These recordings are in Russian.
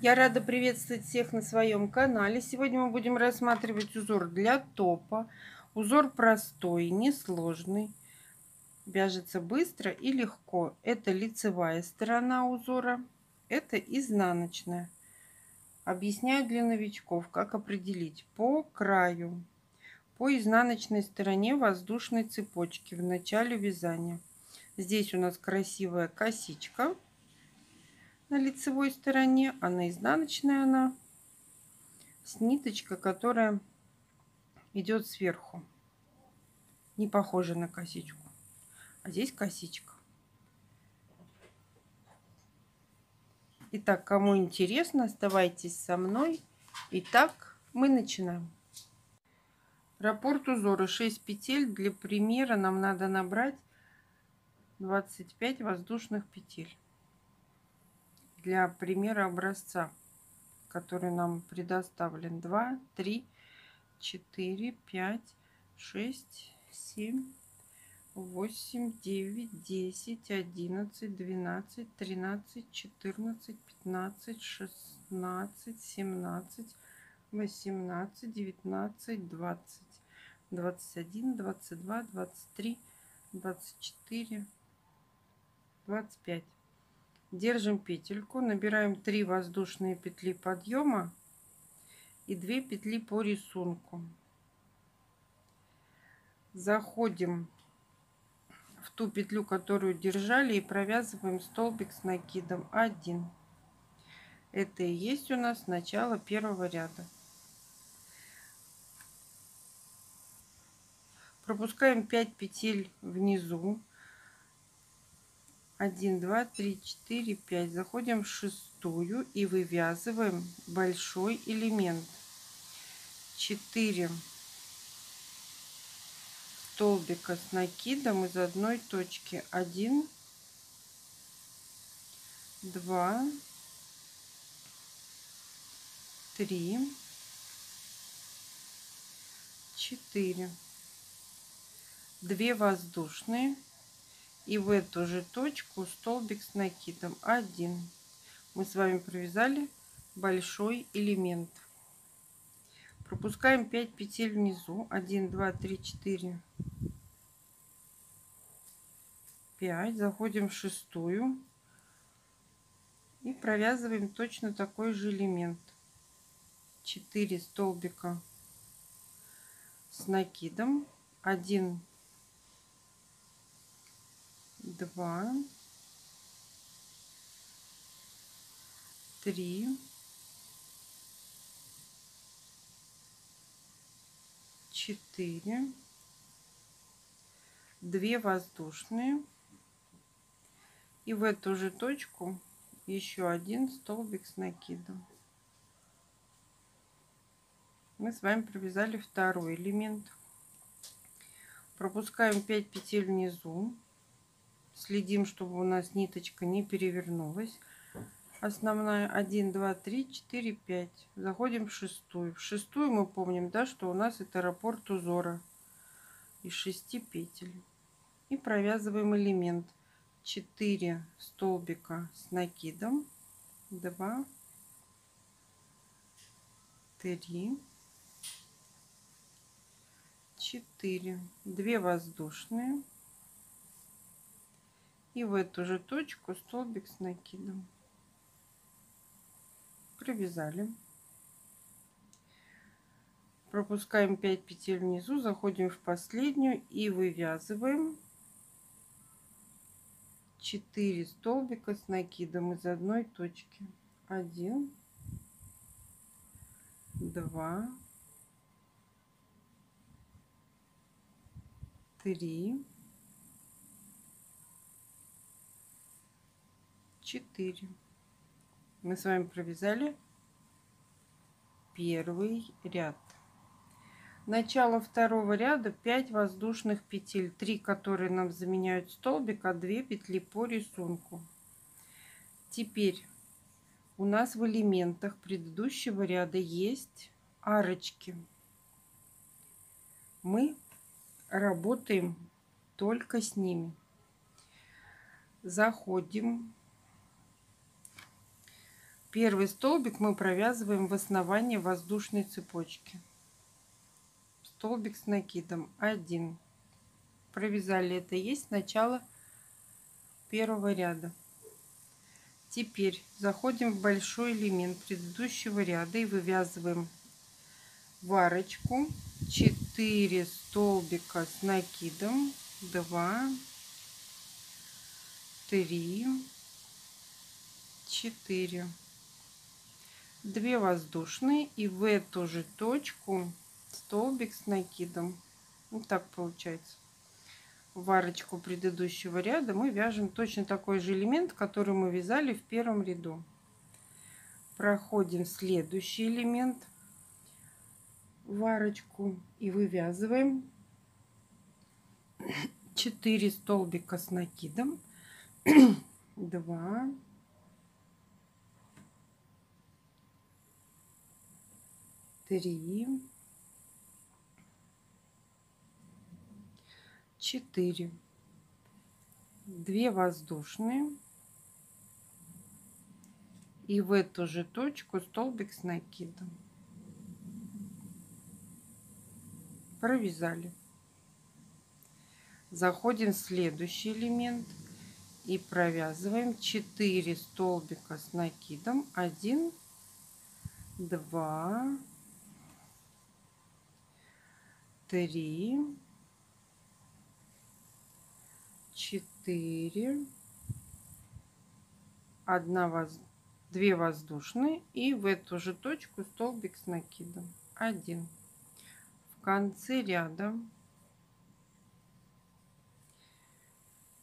Я рада приветствовать всех на своем канале. Сегодня мы будем рассматривать узор для топа. Узор простой, несложный, вяжется быстро и легко. Это лицевая сторона узора, это изнаночная. Объясняю для новичков, как определить по краю, по изнаночной стороне воздушной цепочки в начале вязания. Здесь у нас красивая косичка на лицевой стороне, а на изнаночной она с ниточкой, которая идет сверху. Не похожа на косичку. А здесь косичка. Итак, кому интересно, оставайтесь со мной. Итак, мы начинаем. Раппорт узора 6 петель. Для примера нам надо набрать 25 воздушных петель. Для примера образца, который нам предоставлен: 2, 3, 4, 5, 6, 7, 8, 9, 10, 11, 12, 13, 14, 15, 16, 17, 18, 19, 20, 21, 22, 23, 24, 25. Держим петельку, набираем 3 воздушные петли подъема и 2 петли по рисунку. Заходим в ту петлю, которую держали, и провязываем столбик с накидом 1. Это и есть у нас начало первого ряда. Пропускаем 5 петель внизу. 1, 2, 3, 4, 5. Заходим в шестую и вывязываем большой элемент. 4 столбика с накидом из одной точки. 1, 2, 3, 4. 2 воздушные. И в эту же точку столбик с накидом 1. Мы с вами провязали большой элемент. Пропускаем 5 петель внизу. 1, 2, 3, 4, 5. Заходим в шестую и провязываем точно такой же элемент. 4 столбика с накидом. 1, 2, 3, 4, 2 воздушные, и в эту же точку еще 1 столбик с накидом. Мы с вами провязали второй элемент. Пропускаем 5 петель внизу. Следим, чтобы у нас ниточка не перевернулась. Основная 1, 2, 3, 4, 5. Заходим в шестую. В шестую мы помним, да, что у нас это раппорт узора из 6 петель. И провязываем элемент. 4 столбика с накидом. 2, 3, 4. 2 воздушные. И в эту же точку столбик с накидом. Провязали. Пропускаем 5 петель внизу, заходим в последнюю и вывязываем 4 столбика с накидом из одной точки. 1, 2, 3, 4. Мы с вами провязали первый ряд. Начало второго ряда: 5 воздушных петель, 3 которые нам заменяют столбик, а 2 петли по рисунку. Теперь у нас в элементах предыдущего ряда есть арочки. Мы работаем только с ними. Заходим Первый столбик мы провязываем в основании воздушной цепочки. Столбик с накидом 1. Провязали, это есть начало первого ряда. Теперь заходим в большой элемент предыдущего ряда и вывязываем в арочку 4 столбика с накидом, 2, 3, 4, 2 воздушные, и в эту же точку столбик с накидом. Вот так получается. В арочку предыдущего ряда мы вяжем точно такой же элемент, который мы вязали в первом ряду. Проходим следующий элемент в арочку и вывязываем 4 столбика с накидом, 2, 3, 4, 2 воздушные, и в эту же точку столбик с накидом. Провязали. Заходим в следующий элемент и провязываем 4 столбика с накидом, 1, 2, 3, 4, 2 воздушные, и в эту же точку столбик с накидом 1. В конце ряда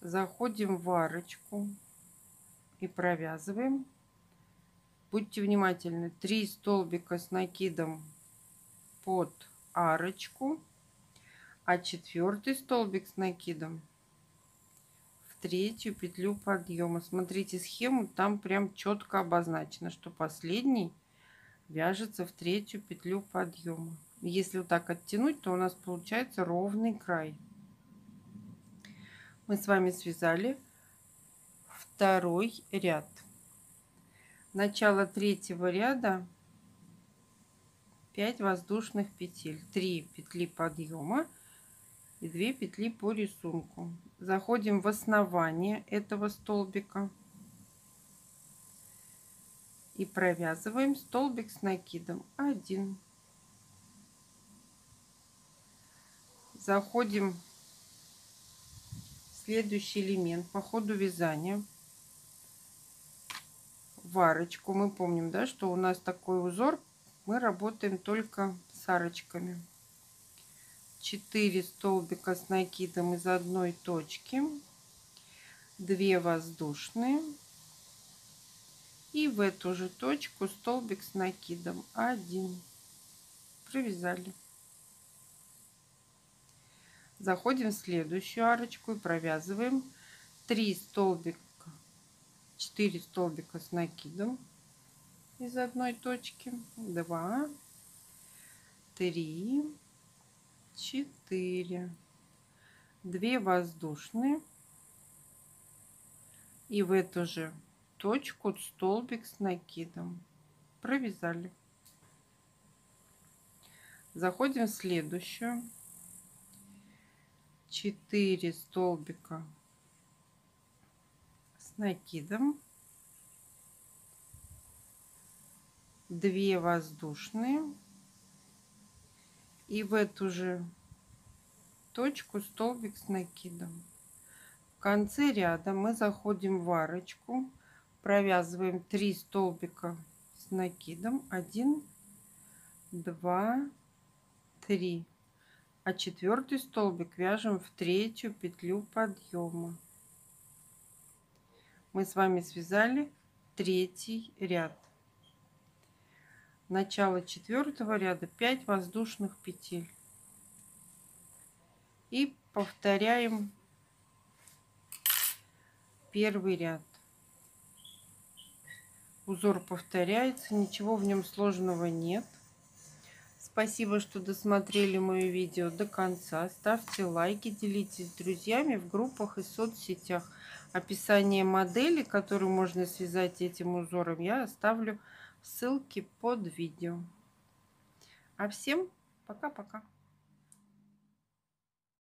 заходим в арочку и провязываем, будьте внимательны, 3 столбика с накидом под арочку, а 4 столбик с накидом в 3 петлю подъема. Смотрите схему, там прям четко обозначено, что последний вяжется в 3 петлю подъема. Если вот так оттянуть, то у нас получается ровный край. Мы с вами связали второй ряд. Начало третьего ряда 5 воздушных петель, 3 петли подъема и 2 петли по рисунку. Заходим в основание этого столбика и провязываем столбик с накидом 1. Заходим в следующий элемент по ходу вязания в арочку. Мы помним, да, что у нас такой узор, мы работаем только с арочками. 4 столбика с накидом из одной точки, 2 воздушные, и в эту же точку столбик с накидом 1. Провязали. Заходим в следующую арочку и провязываем 3 столбика, 4 столбика с накидом из одной точки, 2, 3, 4, 2 воздушные, и в эту же точку столбик с накидом. Провязали. Заходим в следующую, 4 столбика с накидом, 2 воздушные, и в эту же точку столбик с накидом. В конце ряда мы заходим в арочку, провязываем 3 столбика с накидом, 1, 2, 3, а 4 столбик вяжем в 3 петлю подъема. Мы с вами связали третий ряд. Начало 4-го ряда 5 воздушных петель, и повторяем первый ряд. Узор повторяется, ничего в нем сложного нет. Спасибо, что досмотрели мое видео до конца. Ставьте лайки, делитесь с друзьями в группах и соцсетях. Описание модели, которую можно связать этим узором, я оставлю ссылки под видео. А всем пока-пока.